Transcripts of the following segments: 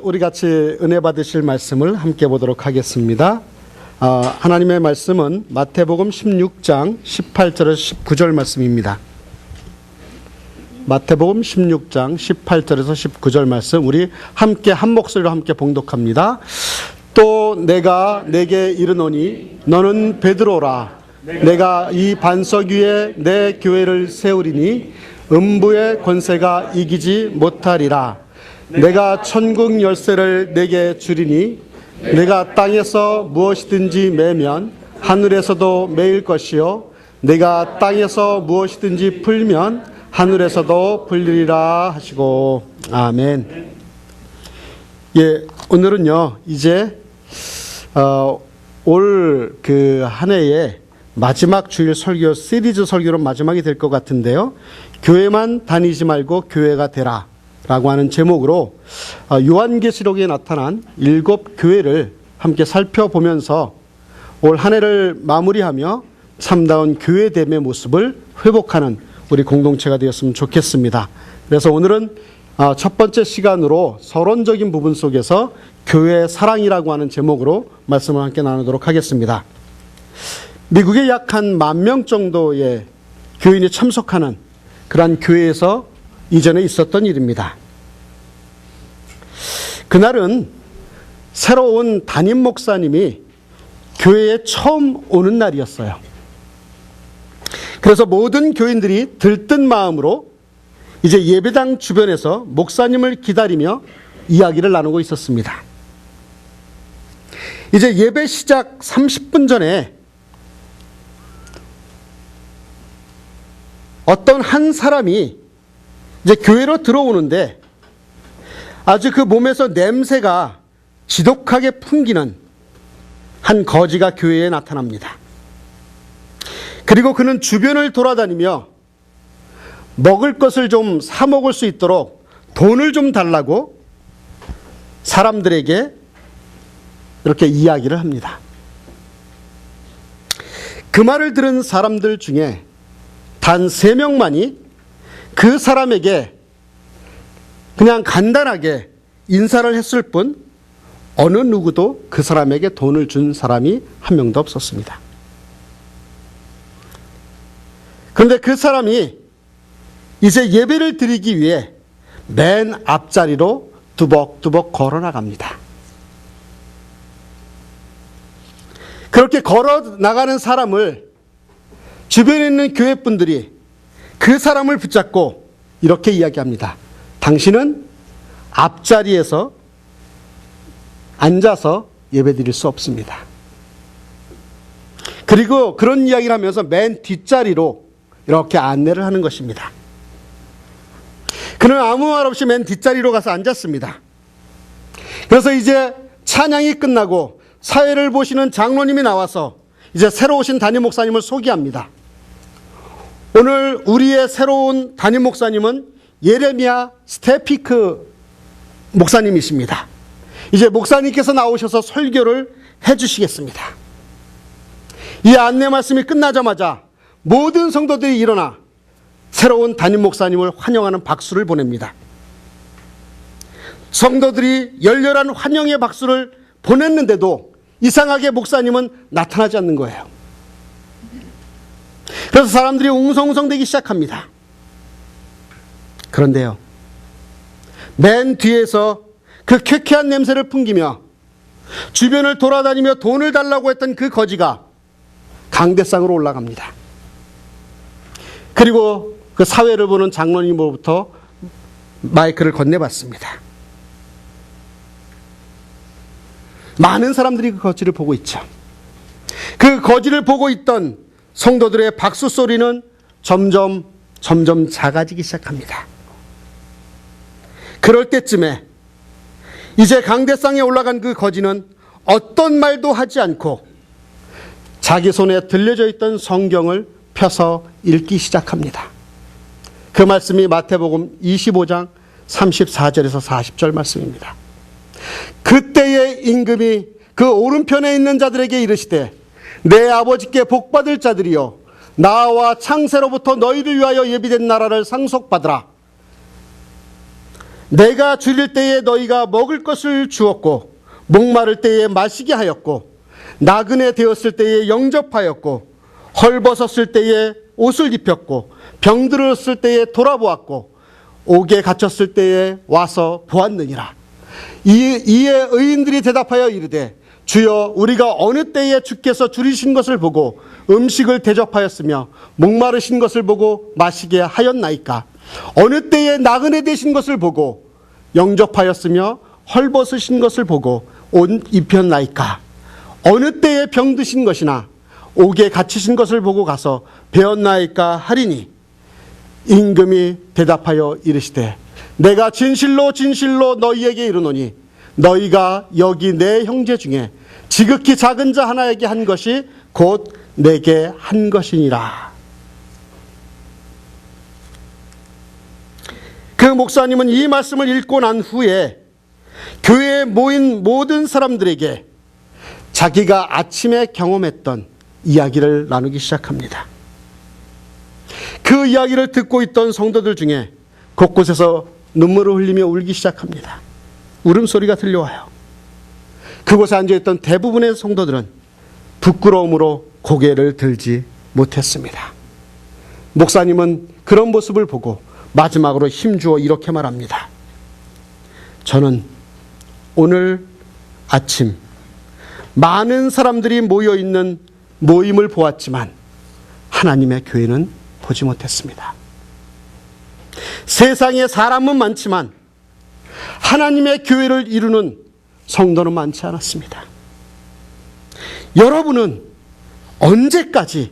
우리 같이 은혜 받으실 말씀을 함께 보도록 하겠습니다. 하나님의 말씀은 마태복음 16장 18절에서 19절 말씀입니다. 마태복음 16장 18절에서 19절 말씀, 우리 함께 한 목소리로 함께 봉독합니다. 또 내가 내게 이르노니 너는 베드로라. 내가 이 반석 위에 내 교회를 세우리니 음부의 권세가 이기지 못하리라. 내가 천국 열쇠를 내게 주리니 내가 땅에서 무엇이든지 매면 하늘에서도 매일 것이요 내가 땅에서 무엇이든지 풀면 하늘에서도 풀리리라 하시고. 아멘. 예, 오늘은요 이제 올 그 한 해의 마지막 주일 설교, 시리즈 설교로 마지막이 될 것 같은데요. 교회만 다니지 말고 교회가 되라 라고 하는 제목으로 요한계시록에 나타난 7 교회를 함께 살펴보면서 올 한 해를 마무리하며 참다운 교회됨의 모습을 회복하는 우리 공동체가 되었으면 좋겠습니다. 그래서 오늘은 첫 번째 시간으로 서론적인 부분 속에서 교회 사랑이라고 하는 제목으로 말씀을 함께 나누도록 하겠습니다. 미국에 약 한 10,000명 정도의 교인이 참석하는 그러한 교회에서 이전에 있었던 일입니다. 그날은 새로운 담임 목사님이 교회에 처음 오는 날이었어요. 그래서 모든 교인들이 들뜬 마음으로 이제 예배당 주변에서 목사님을 기다리며 이야기를 나누고 있었습니다. 이제 예배 시작 30분 전에 어떤 한 사람이 이제 교회로 들어오는데 아주 그 몸에서 냄새가 지독하게 풍기는 한 거지가 교회에 나타납니다. 그리고 그는 주변을 돌아다니며 먹을 것을 좀 사 먹을 수 있도록 돈을 좀 달라고 사람들에게 이렇게 이야기를 합니다. 그 말을 들은 사람들 중에 단 3명만이 그 사람에게 그냥 간단하게 인사를 했을 뿐 어느 누구도 그 사람에게 돈을 준 사람이 한 명도 없었습니다. 그런데 그 사람이 이제 예배를 드리기 위해 맨 앞자리로 두벅두벅 걸어 나갑니다. 그렇게 걸어 나가는 사람을 주변에 있는 교회 분들이 그 사람을 붙잡고 이렇게 이야기합니다. 당신은 앞자리에서 앉아서 예배 드릴 수 없습니다. 그리고 그런 이야기를 하면서 맨 뒷자리로 이렇게 안내를 하는 것입니다. 그는 아무 말 없이 맨 뒷자리로 가서 앉았습니다. 그래서 이제 찬양이 끝나고 사회를 보시는 장로님이 나와서 이제 새로 오신 담임 목사님을 소개합니다. 오늘 우리의 새로운 담임 목사님은 예레미야 스테피크 목사님이십니다. 이제 목사님께서 나오셔서 설교를 해주시겠습니다. 이 안내 말씀이 끝나자마자 모든 성도들이 일어나 새로운 담임 목사님을 환영하는 박수를 보냅니다. 성도들이 열렬한 환영의 박수를 보냈는데도 이상하게 목사님은 나타나지 않는 거예요. 그래서 사람들이 웅성웅성대기 시작합니다. 그런데요, 맨 뒤에서 그 쾌쾌한 냄새를 풍기며 주변을 돌아다니며 돈을 달라고 했던 그 거지가 강대상으로 올라갑니다. 그리고 그 사회를 보는 장로님으로부터 마이크를 건네받습니다. 많은 사람들이 그 거지를 보고 있죠. 그 거지를 보고 있던 성도들의 박수 소리는 점점 작아지기 시작합니다. 그럴 때쯤에 이제 강대상에 올라간 그 거지는 어떤 말도 하지 않고 자기 손에 들려져 있던 성경을 펴서 읽기 시작합니다. 그 말씀이 마태복음 25장 34절에서 40절 말씀입니다. 그때의 임금이 그 오른편에 있는 자들에게 이르시되 내 아버지께 복받을 자들이여 나와 창세로부터 너희를 위하여 예비된 나라를 상속받으라. 내가 줄일 때에 너희가 먹을 것을 주었고 목마를 때에 마시게 하였고 나그네 되었을 때에 영접하였고 헐벗었을 때에 옷을 입혔고 병들었을 때에 돌아보았고 옥에 갇혔을 때에 와서 보았느니라. 이에 의인들이 대답하여 이르되 주여 우리가 어느 때에 주께서 줄이신 것을 보고 음식을 대접하였으며 목마르신 것을 보고 마시게 하였나이까? 어느 때에 나그네 되신 것을 보고 영접하였으며 헐벗으신 것을 보고 옷 입혔나이까? 어느 때에 병드신 것이나 옥에 갇히신 것을 보고 가서 배웠나이까 하리니 임금이 대답하여 이르시되 내가 진실로 진실로 너희에게 이르노니 너희가 여기 내 형제 중에 지극히 작은 자 하나에게 한 것이 곧 내게 한 것이니라. 그 목사님은 이 말씀을 읽고 난 후에 교회에 모인 모든 사람들에게 자기가 아침에 경험했던 이야기를 나누기 시작합니다. 그 이야기를 듣고 있던 성도들 중에 곳곳에서 눈물을 흘리며 울기 시작합니다. 울음소리가 들려와요. 그곳에 앉아있던 대부분의 성도들은 부끄러움으로 고개를 들지 못했습니다. 목사님은 그런 모습을 보고 마지막으로 힘주어 이렇게 말합니다. 저는 오늘 아침 많은 사람들이 모여있는 모임을 보았지만 하나님의 교회는 보지 못했습니다. 세상에 사람은 많지만 하나님의 교회를 이루는 성도는 많지 않았습니다. 여러분은 언제까지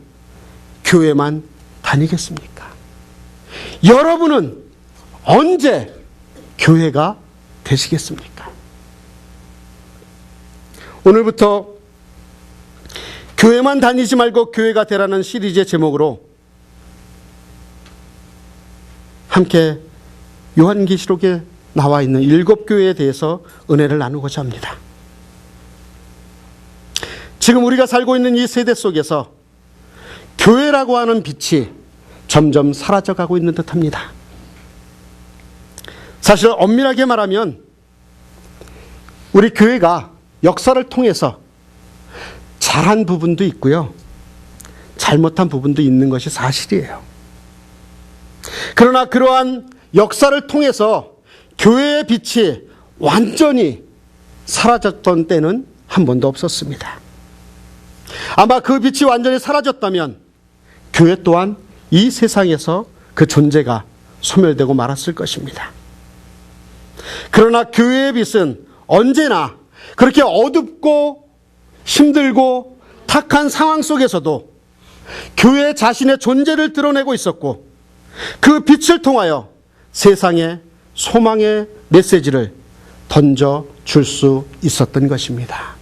교회만 다니겠습니까? 여러분은 언제 교회가 되시겠습니까? 오늘부터 교회만 다니지 말고 교회가 되라는 시리즈의 제목으로 함께 요한계시록에 나와 있는 7교회에 대해서 은혜를 나누고자 합니다. 지금 우리가 살고 있는 이 세대 속에서 교회라고 하는 빛이 점점 사라져가고 있는 듯합니다. 사실 엄밀하게 말하면 우리 교회가 역사를 통해서 잘한 부분도 있고요, 잘못한 부분도 있는 것이 사실이에요. 그러나 그러한 역사를 통해서 교회의 빛이 완전히 사라졌던 때는 한 번도 없었습니다. 아마 그 빛이 완전히 사라졌다면 교회 또한 이 세상에서 그 존재가 소멸되고 말았을 것입니다. 그러나 교회의 빛은 언제나 그렇게 어둡고 힘들고 탁한 상황 속에서도 교회 자신의 존재를 드러내고 있었고, 그 빛을 통하여 세상에 소망의 메시지를 던져줄 수 있었던 것입니다.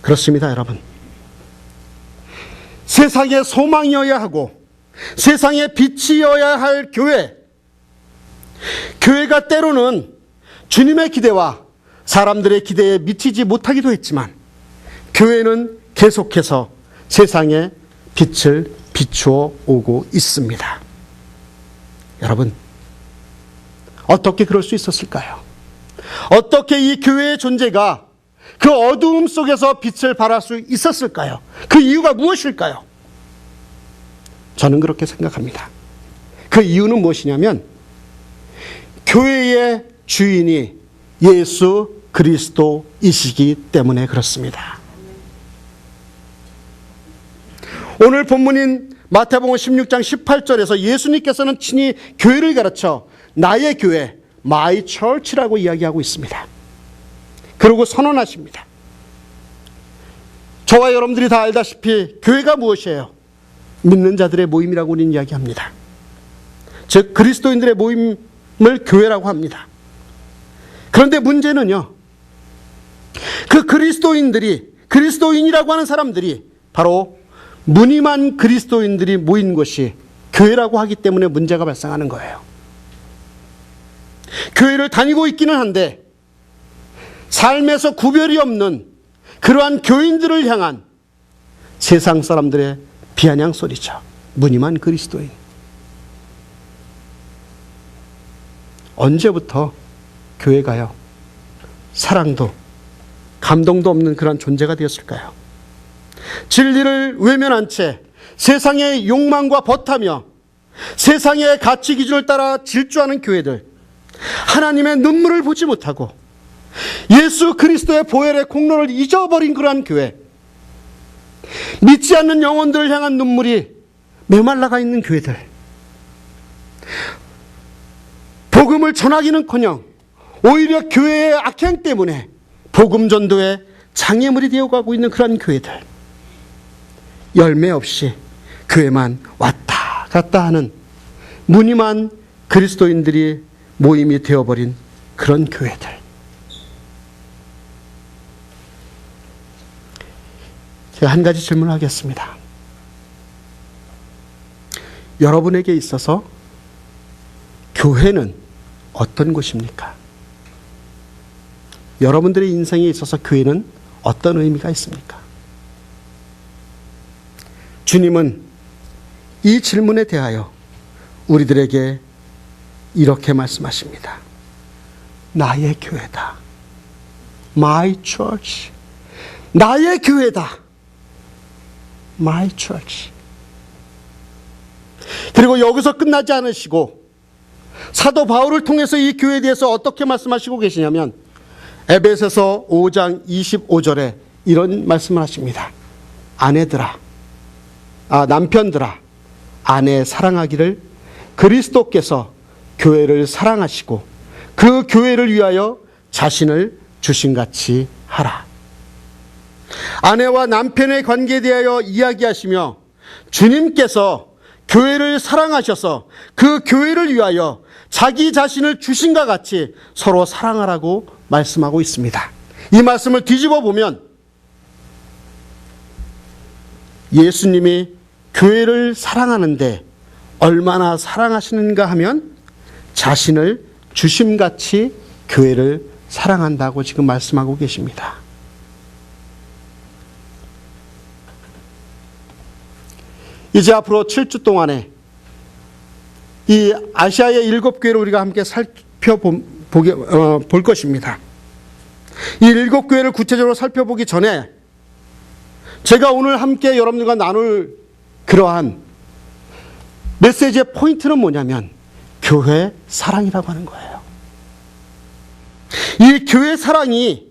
그렇습니다, 여러분. 세상에 소망이어야 하고 세상에 빛이어야 할 교회, 교회가 때로는 주님의 기대와 사람들의 기대에 미치지 못하기도 했지만 교회는 계속해서 세상에 빛을 비추어 오고 있습니다. 여러분, 어떻게 그럴 수 있었을까요? 어떻게 이 교회의 존재가 그 어두움 속에서 빛을 발할 수 있었을까요? 그 이유가 무엇일까요? 저는 그렇게 생각합니다. 그 이유는 무엇이냐면 교회의 주인이 예수 그리스도이시기 때문에 그렇습니다. 오늘 본문인 마태복음 16장 18절에서 예수님께서는 친히 교회를 가르쳐 나의 교회, my church라고 이야기하고 있습니다. 그리고 선언하십니다. 저와 여러분들이 다 알다시피 교회가 무엇이에요? 믿는 자들의 모임이라고 우리는 이야기합니다. 즉 그리스도인들의 모임을 교회라고 합니다. 그런데 문제는요, 그 그리스도인이라고 하는 사람들이 바로 무늬만 그리스도인들이 모인 것이 교회라고 하기 때문에 문제가 발생하는 거예요. 교회를 다니고 있기는 한데 삶에서 구별이 없는 그러한 교인들을 향한 세상 사람들의 비아냥 소리죠. 무늬만 그리스도인. 언제부터 교회가요, 사랑도 감동도 없는 그런 존재가 되었을까요? 진리를 외면한 채 세상의 욕망과 벗하며 세상의 가치 기준을 따라 질주하는 교회들, 하나님의 눈물을 보지 못하고 예수 그리스도의 보혈의 공로를 잊어버린 그러한 교회, 믿지 않는 영혼들을 향한 눈물이 메말라가 있는 교회들, 복음을 전하기는커녕 오히려 교회의 악행 때문에 복음 전도에 장애물이 되어가고 있는 그런 교회들, 열매 없이 교회만 왔다 갔다 하는 무늬만 그리스도인들이 모임이 되어버린 그런 교회들. 제가 한 가지 질문을 하겠습니다. 여러분에게 있어서 교회는 어떤 곳입니까? 여러분들의 인생에 있어서 교회는 어떤 의미가 있습니까? 주님은 이 질문에 대하여 우리들에게 이렇게 말씀하십니다. 나의 교회다. My church. 나의 교회다. My church. 그리고 여기서 끝나지 않으시고 사도 바울을 통해서 이 교회에 대해서 어떻게 말씀하시고 계시냐면 에베소서 5장 25절에 이런 말씀을 하십니다. 남편들아, 아내 사랑하기를 그리스도께서 교회를 사랑하시고 그 교회를 위하여 자신을 주신같이 하라. 아내와 남편의 관계에 대하여 이야기하시며 주님께서 교회를 사랑하셔서 그 교회를 위하여 자기 자신을 주신과 같이 서로 사랑하라고 말씀하고 있습니다. 이 말씀을 뒤집어 보면 예수님이 교회를 사랑하는데 얼마나 사랑하시는가 하면 자신을 주심같이 교회를 사랑한다고 지금 말씀하고 계십니다. 이제 앞으로 7주 동안에 이 아시아의 7교회를 우리가 함께 볼 것입니다. 이 7교회를 구체적으로 살펴보기 전에 제가 오늘 함께 여러분들과 나눌 그러한 메시지의 포인트는 뭐냐면 교회 사랑이라고 하는 거예요. 이 교회 사랑이,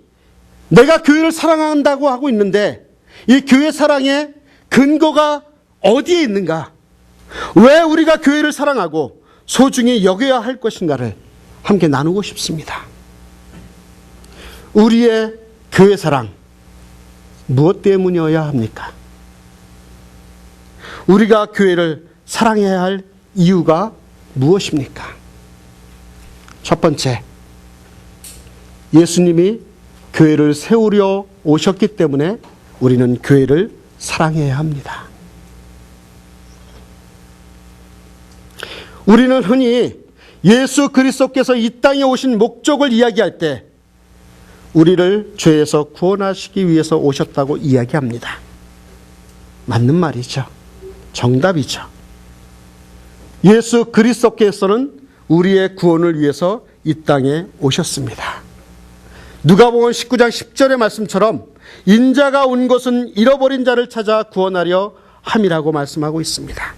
내가 교회를 사랑한다고 하고 있는데 이 교회 사랑의 근거가 어디에 있는가? 왜 우리가 교회를 사랑하고 소중히 여겨야 할 것인가를 함께 나누고 싶습니다. 우리의 교회 사랑, 무엇 때문이어야 합니까? 우리가 교회를 사랑해야 할 이유가 무엇입니까? 첫 번째, 예수님이 교회를 세우려 오셨기 때문에 우리는 교회를 사랑해야 합니다. 우리는 흔히 예수 그리스도께서 이 땅에 오신 목적을 이야기할 때 우리를 죄에서 구원하시기 위해서 오셨다고 이야기합니다. 맞는 말이죠. 정답이죠. 예수 그리스도께서는 우리의 구원을 위해서 이 땅에 오셨습니다. 누가복음 19장 10절의 말씀처럼 인자가 온 것은 잃어버린 자를 찾아 구원하려 함이라고 말씀하고 있습니다.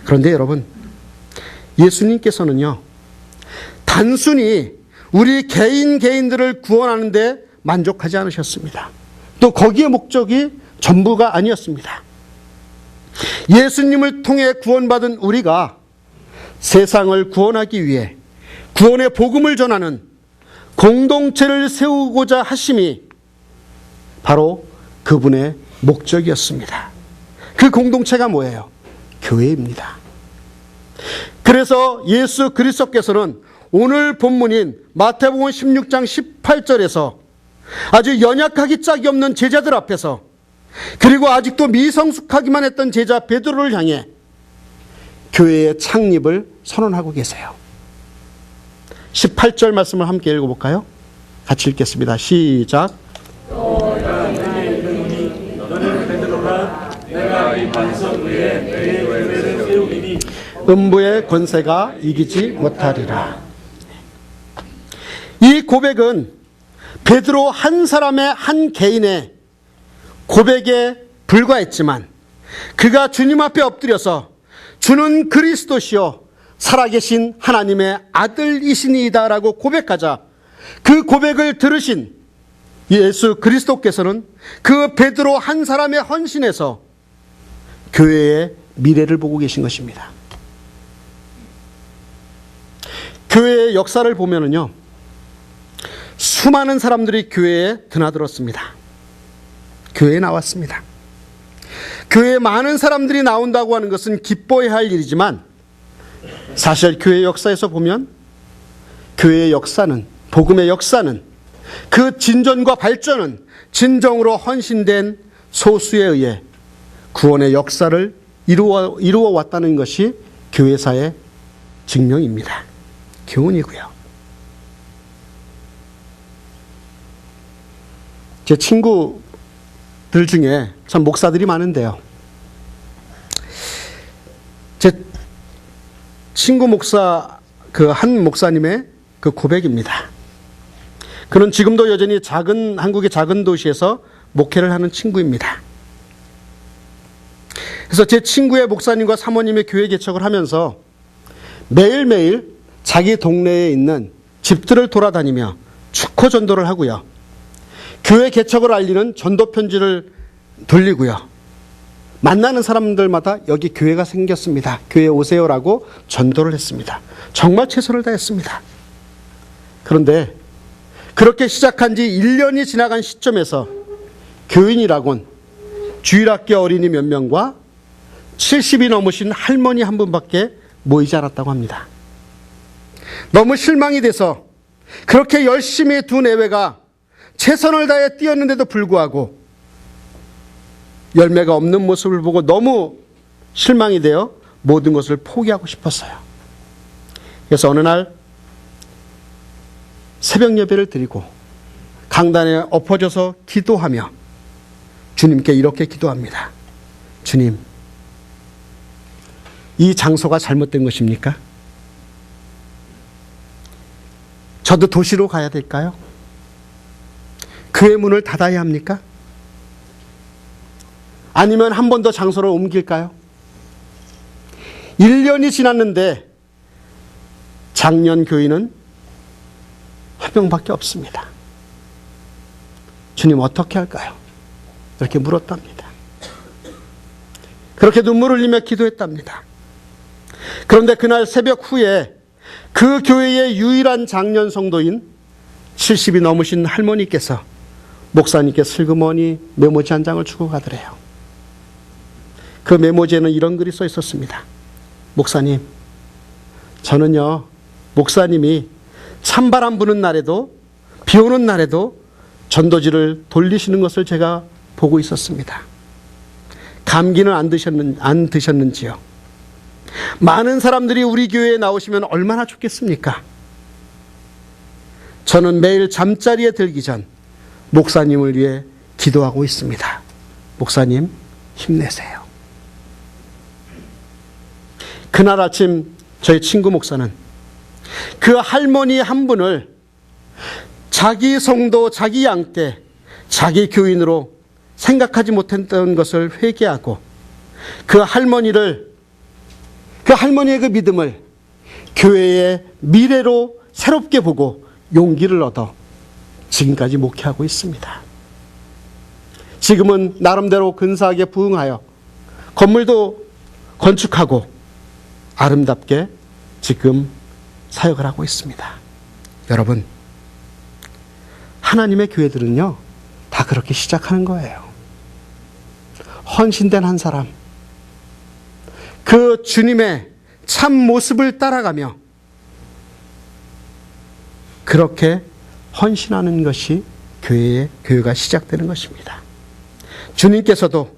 그런데 여러분, 예수님께서는요, 단순히 우리 개인들을 구원하는 데 만족하지 않으셨습니다. 또 거기에 목적이 전부가 아니었습니다. 예수님을 통해 구원받은 우리가 세상을 구원하기 위해 구원의 복음을 전하는 공동체를 세우고자 하심이 바로 그분의 목적이었습니다. 그 공동체가 뭐예요? 교회입니다. 그래서 예수 그리스도께서는 오늘 본문인 마태복음 16장 18절에서 아주 연약하기 짝이 없는 제자들 앞에서, 그리고 아직도 미성숙하기만 했던 제자 베드로를 향해 교회의 창립을 선언하고 계세요. 18절 말씀을 함께 읽어볼까요? 같이 읽겠습니다. 시작. 너는 베드로라, 내가 이 반석 위에 내 교회를 세우리니 음부의 권세가 이기지 못하리라. 이 고백은 베드로 한 사람의, 한 개인의 고백에 불과했지만, 그가 주님 앞에 엎드려서 주는 그리스도시요 살아계신 하나님의 아들이시니이다라고 고백하자, 그 고백을 들으신 예수 그리스도께서는 그 베드로 한 사람의 헌신에서 교회의 미래를 보고 계신 것입니다. 교회의 역사를 보면은요, 수많은 사람들이 교회에 드나들었습니다. 교회에 나왔습니다. 교회에 많은 사람들이 나온다고 하는 것은 기뻐해야 할 일이지만, 사실 교회 역사에서 보면 교회의 역사는, 복음의 역사는, 그 진전과 발전은 진정으로 헌신된 소수에 의해 구원의 역사를 이루어 왔다는 것이 교회사의 증명입니다. 교훈이고요. 제 친구들 중에 참 목사들이 많은데요, 제 친구 목사, 그 한 목사님의 그 고백입니다. 그는 지금도 여전히 한국의 작은 도시에서 목회를 하는 친구입니다. 그래서 제 친구의 목사님과 사모님의 교회 개척을 하면서 매일매일 자기 동네에 있는 집들을 돌아다니며 축호 전도를 하고요, 교회 개척을 알리는 전도 편지를 돌리고요, 만나는 사람들마다 여기 교회가 생겼습니다, 교회에 오세요라고 전도를 했습니다. 정말 최선을 다했습니다. 그런데 그렇게 시작한 지 1년이 지나간 시점에서 교인이라곤 주일학교 어린이 몇 명과 70이 넘으신 할머니 한 분밖에 모이지 않았다고 합니다. 너무 실망이 돼서 그렇게 열심히 두 내외가 최선을 다해 뛰었는데도 불구하고 열매가 없는 모습을 보고 너무 실망이 되어 모든 것을 포기하고 싶었어요. 그래서 어느 날 새벽 예배를 드리고 강단에 엎어져서 기도하며 주님께 이렇게 기도합니다. 주님, 이 장소가 잘못된 것입니까? 저도 도시로 가야 될까요? 교회 문을 닫아야 합니까? 아니면 한 번 더 장소를 옮길까요? 1년이 지났는데 작년 교인은 한 명밖에 없습니다. 주님, 어떻게 할까요? 이렇게 물었답니다. 그렇게 눈물을 흘리며 기도했답니다. 그런데 그날 새벽 후에 그 교회의 유일한 장년 성도인 70이 넘으신 할머니께서 목사님께 슬그머니 메모지 한 장을 주고 가더래요. 그 메모지에는 이런 글이 써 있었습니다. 목사님, 저는요, 목사님이 찬바람 부는 날에도 비 오는 날에도 전도지를 돌리시는 것을 제가 보고 있었습니다. 감기는 안 드셨는지요? 많은 사람들이 우리 교회에 나오시면 얼마나 좋겠습니까? 저는 매일 잠자리에 들기 전 목사님을 위해 기도하고 있습니다. 목사님, 힘내세요. 그날 아침 저희 친구 목사는 그 할머니 한 분을 자기 성도, 자기 양떼, 자기 교인으로 생각하지 못했던 것을 회개하고 그 할머니의 그 믿음을 교회의 미래로 새롭게 보고 용기를 얻어 지금까지 목회하고 있습니다. 지금은 나름대로 근사하게 부흥하여 건물도 건축하고 아름답게 지금 사역을 하고 있습니다. 여러분, 하나님의 교회들은요, 다 그렇게 시작하는 거예요. 헌신된 한 사람, 그 주님의 참 모습을 따라가며 그렇게 헌신하는 것이 교회가 시작되는 것입니다. 주님께서도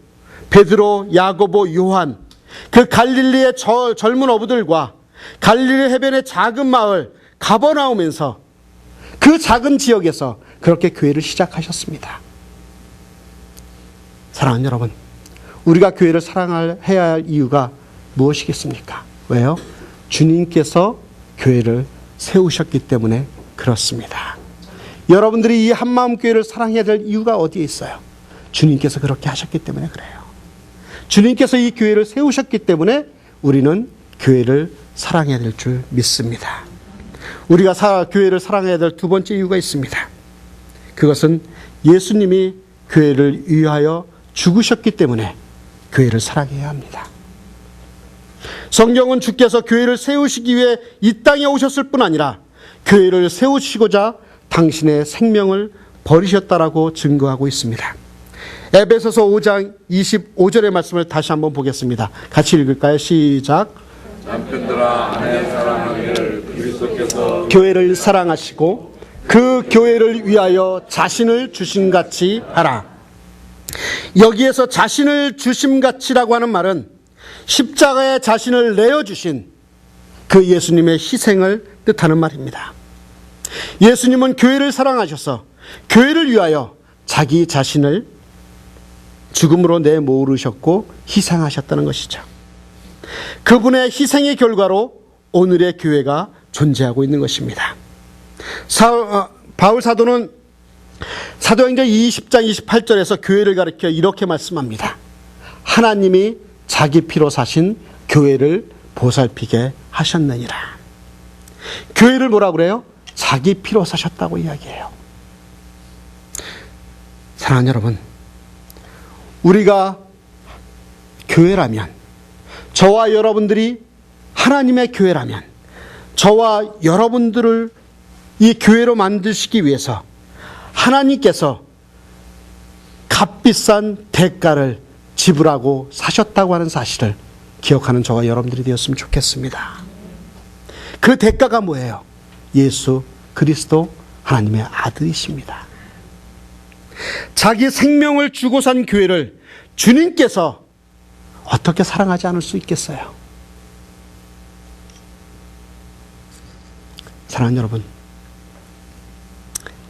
베드로, 야고보, 요한, 그 갈릴리의 젊은 어부들과 갈릴리 해변의 작은 마을 가버나움에서 그 작은 지역에서 그렇게 교회를 시작하셨습니다. 사랑하는 여러분, 우리가 교회를 사랑해야 할 이유가 무엇이겠습니까? 왜요? 주님께서 교회를 세우셨기 때문에 그렇습니다. 여러분들이 이 한마음교회를 사랑해야 될 이유가 어디에 있어요? 주님께서 그렇게 하셨기 때문에 그래요. 주님께서 이 교회를 세우셨기 때문에 우리는 교회를 사랑해야 될 줄 믿습니다. 우리가 교회를 사랑해야 될 두 번째 이유가 있습니다. 그것은 예수님이 교회를 위하여 죽으셨기 때문에 교회를 사랑해야 합니다. 성경은 주께서 교회를 세우시기 위해 이 땅에 오셨을 뿐 아니라 교회를 세우시고자 당신의 생명을 버리셨다라고 증거하고 있습니다. 에베소서 5장 25절의 말씀을 다시 한번 보겠습니다. 같이 읽을까요? 시작. 남편들아 아내 사랑하기를 그리스도께서 교회를 사랑하시고 그 교회를 위하여 자신을 주심같이 하라. 여기에서 자신을 주심같이라고 하는 말은 십자가에 자신을 내어주신 그 예수님의 희생을 뜻하는 말입니다. 예수님은 교회를 사랑하셔서 교회를 위하여 자기 자신을 죽음으로 내모으셨고 희생하셨다는 것이죠. 그분의 희생의 결과로 오늘의 교회가 존재하고 있는 것입니다. 바울 사도는 사도행전 20장 28절에서 교회를 가리켜 이렇게 말씀합니다. 하나님이 자기 피로 사신 교회를 보살피게 하셨느니라. 교회를 뭐라고 그래요? 자기 피로 사셨다고 이야기해요. 사랑하는 여러분, 우리가 교회라면, 저와 여러분들이 하나님의 교회라면, 저와 여러분들을 이 교회로 만드시기 위해서 하나님께서 값비싼 대가를 지불하고 사셨다고 하는 사실을 기억하는 저와 여러분들이 되었으면 좋겠습니다. 그 대가가 뭐예요? 예수 그리스도 하나님의 아들이십니다. 자기 생명을 주고 산 교회를 주님께서 어떻게 사랑하지 않을 수 있겠어요? 사랑하는 여러분,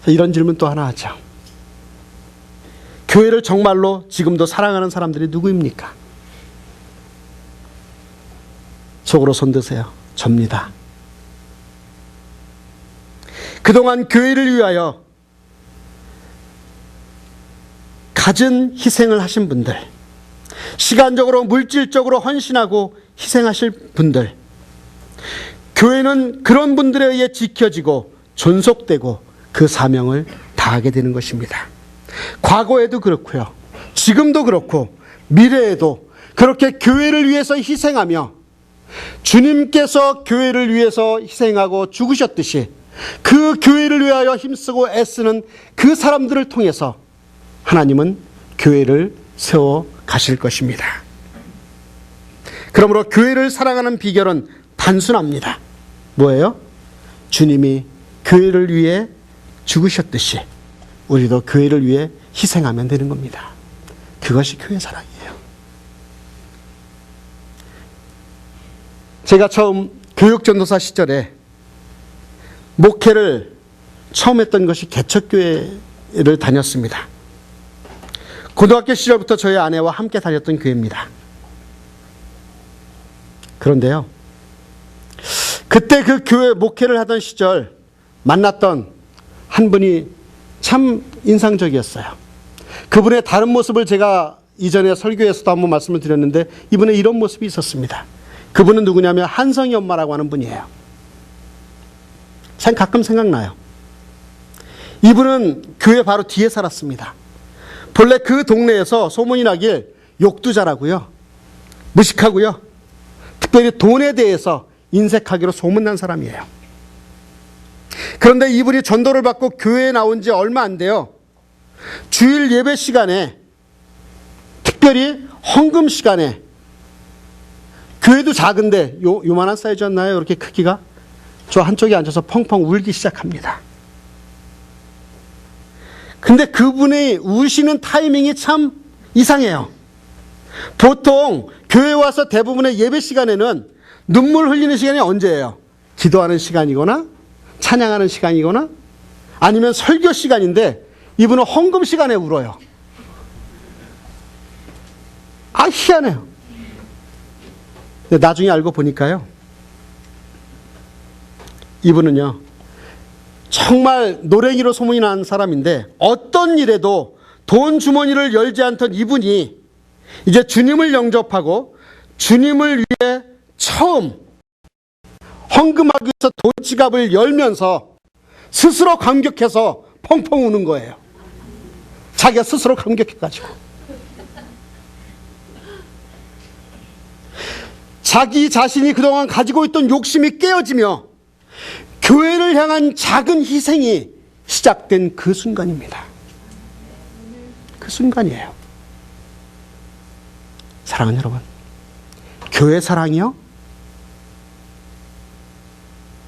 이런 질문 또 하나 하죠. 교회를 정말로 지금도 사랑하는 사람들이 누구입니까? 속으로 손드세요. 접니다. 그동안 교회를 위하여 갖은 희생을 하신 분들, 시간적으로 물질적으로 헌신하고 희생하실 분들, 교회는 그런 분들에 의해 지켜지고 존속되고 그 사명을 다하게 되는 것입니다. 과거에도 그렇고요, 지금도 그렇고 미래에도 그렇게 교회를 위해서 희생하며 주님께서 교회를 위해서 희생하고 죽으셨듯이 그 교회를 위하여 힘쓰고 애쓰는 그 사람들을 통해서 하나님은 교회를 세워 가실 것입니다. 그러므로 교회를 사랑하는 비결은 단순합니다. 뭐예요? 주님이 교회를 위해 죽으셨듯이 우리도 교회를 위해 희생하면 되는 겁니다. 그것이 교회 사랑이에요. 제가 처음 교육전도사 시절에 목회를 처음 했던 것이 개척교회를 다녔습니다. 고등학교 시절부터 저희 아내와 함께 다녔던 교회입니다. 그런데요, 그때 그 교회 목회를 하던 시절 만났던 한 분이 참 인상적이었어요. 그분의 다른 모습을 제가 이전에 설교에서도 한번 말씀을 드렸는데 이분의 이런 모습이 있었습니다. 그분은 누구냐면 한성희 엄마라고 하는 분이에요. 가끔 생각나요. 이분은 교회 바로 뒤에 살았습니다. 본래 그 동네에서 소문이 나길 욕도 잘하고요, 무식하고요, 특별히 돈에 대해서 인색하기로 소문난 사람이에요. 그런데 이분이 전도를 받고 교회에 나온 지 얼마 안 돼요. 주일 예배 시간에, 특별히 헌금 시간에, 교회도 작은데 요만한 사이즈였나요? 이렇게 크기가? 저 한쪽에 앉아서 펑펑 울기 시작합니다. 근데 그분이 우시는 타이밍이 참 이상해요. 보통 교회 와서 대부분의 예배 시간에는 눈물 흘리는 시간이 언제예요? 기도하는 시간이거나 찬양하는 시간이거나 아니면 설교 시간인데 이분은 헌금 시간에 울어요. 희한해요. 근데 나중에 알고 보니까요, 이분은요, 정말 노랭이로 소문이 난 사람인데 어떤 일에도 돈 주머니를 열지 않던 이분이 이제 주님을 영접하고 주님을 위해 처음 헌금하기 위해서 돈 지갑을 열면서 스스로 감격해서 펑펑 우는 거예요. 자기가 스스로 감격해가지고. 자기 자신이 그동안 가지고 있던 욕심이 깨어지며 교회를 향한 작은 희생이 시작된 그 순간입니다. 그 순간이에요. 사랑하는 여러분, 교회 사랑이요?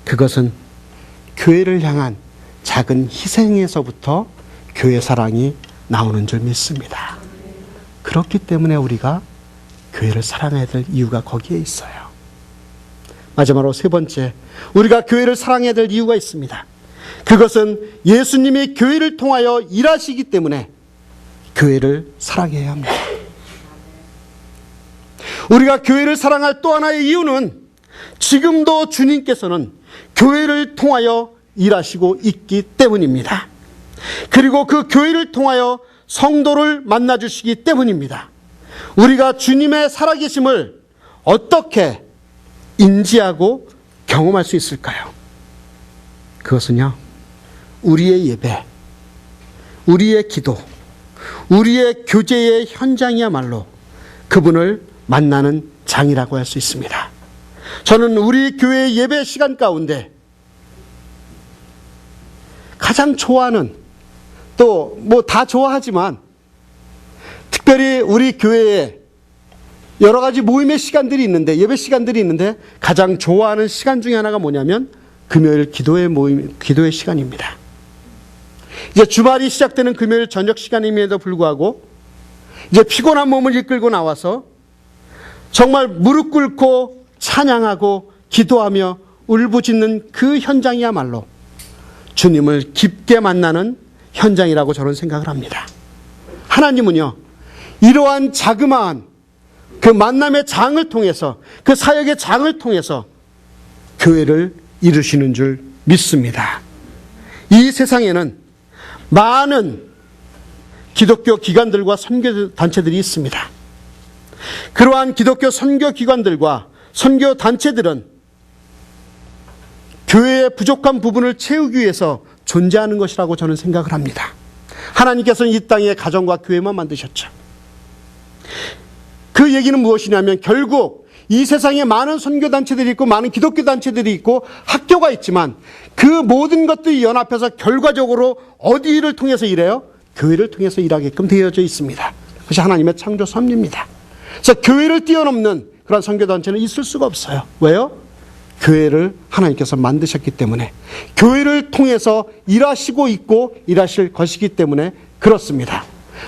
그것은 교회를 향한 작은 희생에서부터 교회 사랑이 나오는 줄 믿습니다. 그렇기 때문에 우리가 교회를 사랑해야 될 이유가 거기에 있어요. 마지막으로 세 번째, 우리가 교회를 사랑해야 될 이유가 있습니다. 그것은 예수님이 교회를 통하여 일하시기 때문에 교회를 사랑해야 합니다. 우리가 교회를 사랑할 또 하나의 이유는 지금도 주님께서는 교회를 통하여 일하시고 있기 때문입니다. 그리고 그 교회를 통하여 성도를 만나주시기 때문입니다. 우리가 주님의 살아계심을 어떻게 인지하고 경험할 수 있을까요? 그것은요, 우리의 예배, 우리의 기도, 우리의 교제의 현장이야말로 그분을 만나는 장이라고 할 수 있습니다. 저는 우리 교회 예배 시간 가운데 가장 좋아하는, 또 뭐 다 좋아하지만 특별히 우리 교회에 여러 가지 모임의 시간들이 있는데, 예배 시간들이 있는데 가장 좋아하는 시간 중에 하나가 뭐냐면 금요일 기도의 시간입니다. 이제 주말이 시작되는 금요일 저녁 시간임에도 불구하고 이제 피곤한 몸을 이끌고 나와서 정말 무릎 꿇고 찬양하고 기도하며 울부짖는 그 현장이야말로 주님을 깊게 만나는 현장이라고 저는 생각을 합니다. 하나님은요, 이러한 자그마한 그 만남의 장을 통해서, 그 사역의 장을 통해서 교회를 이루시는 줄 믿습니다. 이 세상에는 많은 기독교 기관들과 선교 단체들이 있습니다. 그러한 기독교 선교 기관들과 선교 단체들은 교회의 부족한 부분을 채우기 위해서 존재하는 것이라고 저는 생각을 합니다. 하나님께서는 이 땅에 가정과 교회만 만드셨죠. 그 얘기는 무엇이냐면 결국 이 세상에 많은 선교단체들이 있고 많은 기독교 단체들이 있고 학교가 있지만 그 모든 것들이 연합해서 결과적으로 어디를 통해서 일해요? 교회를 통해서 일하게끔 되어져 있습니다. 그것이 하나님의 창조 섭리입니다. 그래서 교회를 뛰어넘는 그런 선교단체는 있을 수가 없어요. 왜요? 교회를 하나님께서 만드셨기 때문에, 교회를 통해서 일하시고 있고 일하실 것이기 때문에 그렇습니다.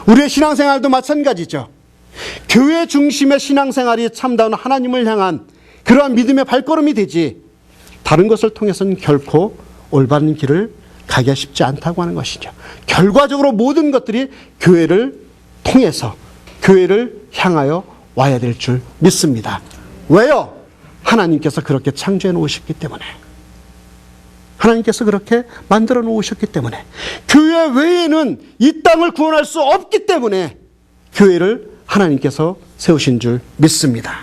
우리의 신앙생활도 마찬가지죠. 교회 중심의 신앙생활이 참다운 하나님을 향한 그러한 믿음의 발걸음이 되지, 다른 것을 통해서는 결코 올바른 길을 가기가 쉽지 않다고 하는 것이죠. 결과적으로 모든 것들이 교회를 통해서, 교회를 향하여 와야 될 줄 믿습니다. 왜요? 하나님께서 그렇게 창조해 놓으셨기 때문에, 하나님께서 그렇게 만들어 놓으셨기 때문에, 교회 외에는 이 땅을 구원할 수 없기 때문에 교회를 하나님께서 세우신 줄 믿습니다.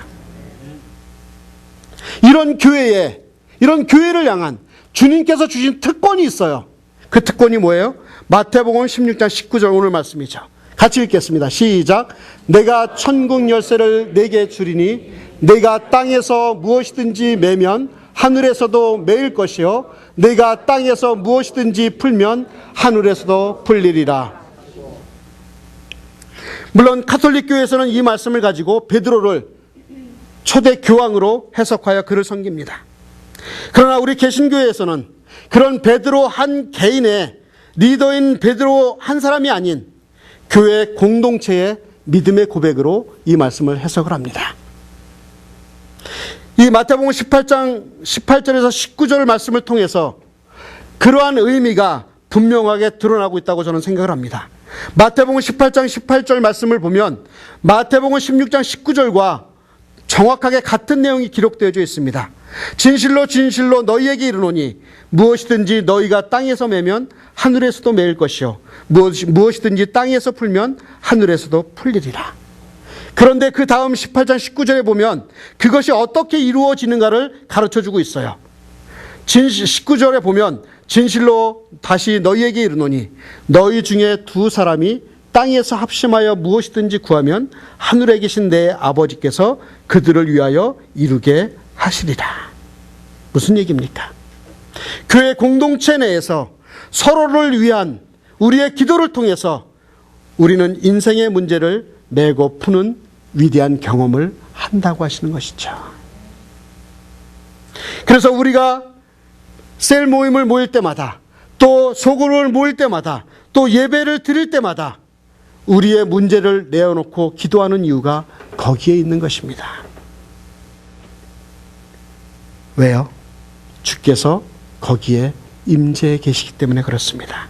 이런 교회를 향한 주님께서 주신 특권이 있어요. 그 특권이 뭐예요? 마태복음 16장 19절 오늘 말씀이죠. 같이 읽겠습니다. 시작. 내가 천국 열쇠를 내게 주리니 내가 땅에서 무엇이든지 매면 하늘에서도 매일 것이요 내가 땅에서 무엇이든지 풀면 하늘에서도 풀리리라. 물론 가톨릭 교회에서는 이 말씀을 가지고 베드로를 초대 교황으로 해석하여 그를 섬깁니다. 그러나 우리 개신교회에서는 그런 베드로 한 개인의 리더인 베드로 한 사람이 아닌 교회 공동체의 믿음의 고백으로 이 말씀을 해석을 합니다. 이 마태복음 18장 18절에서 19절 말씀을 통해서 그러한 의미가 분명하게 드러나고 있다고 저는 생각을 합니다. 마태복음 18장 18절 말씀을 보면 마태복음 16장 19절과 정확하게 같은 내용이 기록되어 있습니다. 진실로 진실로 너희에게 이르노니 무엇이든지 너희가 땅에서 매면 하늘에서도 매일 것이요 무엇이든지 땅에서 풀면 하늘에서도 풀리리라. 그런데 그 다음 18장 19절에 보면 그것이 어떻게 이루어지는가를 가르쳐주고 있어요. 19절에 보면 진실로 다시 너희에게 이르노니 너희 중에 두 사람이 땅에서 합심하여 무엇이든지 구하면 하늘에 계신 내 아버지께서 그들을 위하여 이루게 하시리라. 무슨 얘기입니까? 교회 공동체 내에서 서로를 위한 우리의 기도를 통해서 우리는 인생의 문제를 메고 푸는 위대한 경험을 한다고 하시는 것이죠. 그래서 우리가 셀 모임을 모일 때마다 또 소그룹을 모일 때마다 또 예배를 드릴 때마다 우리의 문제를 내어놓고 기도하는 이유가 거기에 있는 것입니다. 왜요? 주께서 거기에 임재해 계시기 때문에 그렇습니다.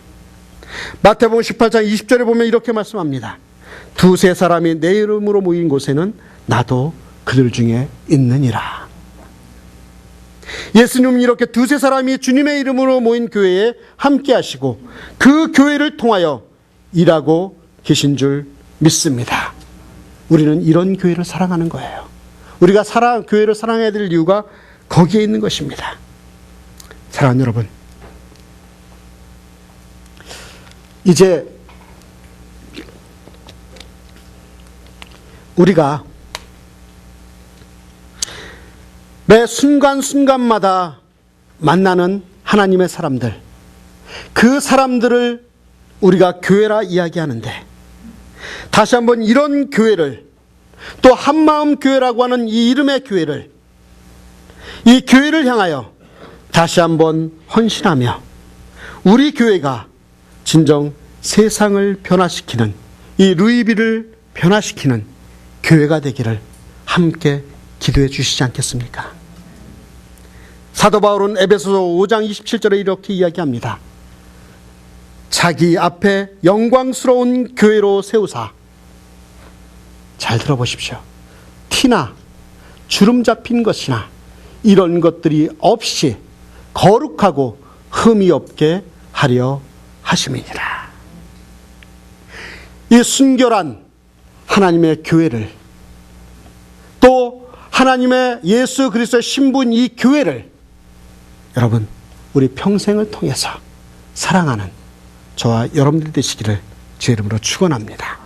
마태복음 18장 20절에 보면 이렇게 말씀합니다. 두세 사람이 내 이름으로 모인 곳에는 나도 그들 중에 있느니라. 예수님은 이렇게 두세 사람이 주님의 이름으로 모인 교회에 함께 하시고 그 교회를 통하여 일하고 계신 줄 믿습니다. 우리는 이런 교회를 사랑하는 거예요. 우리가 교회를 사랑해야 될 이유가 거기에 있는 것입니다. 사랑하는 여러분, 이제 우리가 매 순간순간마다 만나는 하나님의 사람들, 그 사람들을 우리가 교회라 이야기하는데 다시 한번 이런 교회를, 또 한마음 교회라고 하는 이 이름의 교회를, 이 교회를 향하여 다시 한번 헌신하며 우리 교회가 진정 세상을 변화시키는, 이 루이비를 변화시키는 교회가 되기를 함께 기도해 주시지 않겠습니까? 사도 바울은 에베소서 5장 27절에 이렇게 이야기합니다. 자기 앞에 영광스러운 교회로 세우사, 잘 들어보십시오. 티나 주름 잡힌 것이나 이런 것들이 없이 거룩하고 흠이 없게 하려 하심이니라. 이 순결한 하나님의 교회를, 또 하나님의 예수 그리스도의 신부인 이 교회를 여러분, 우리 평생을 통해서 사랑하는 저와 여러분들 되시기를 주의 이름으로 축원합니다.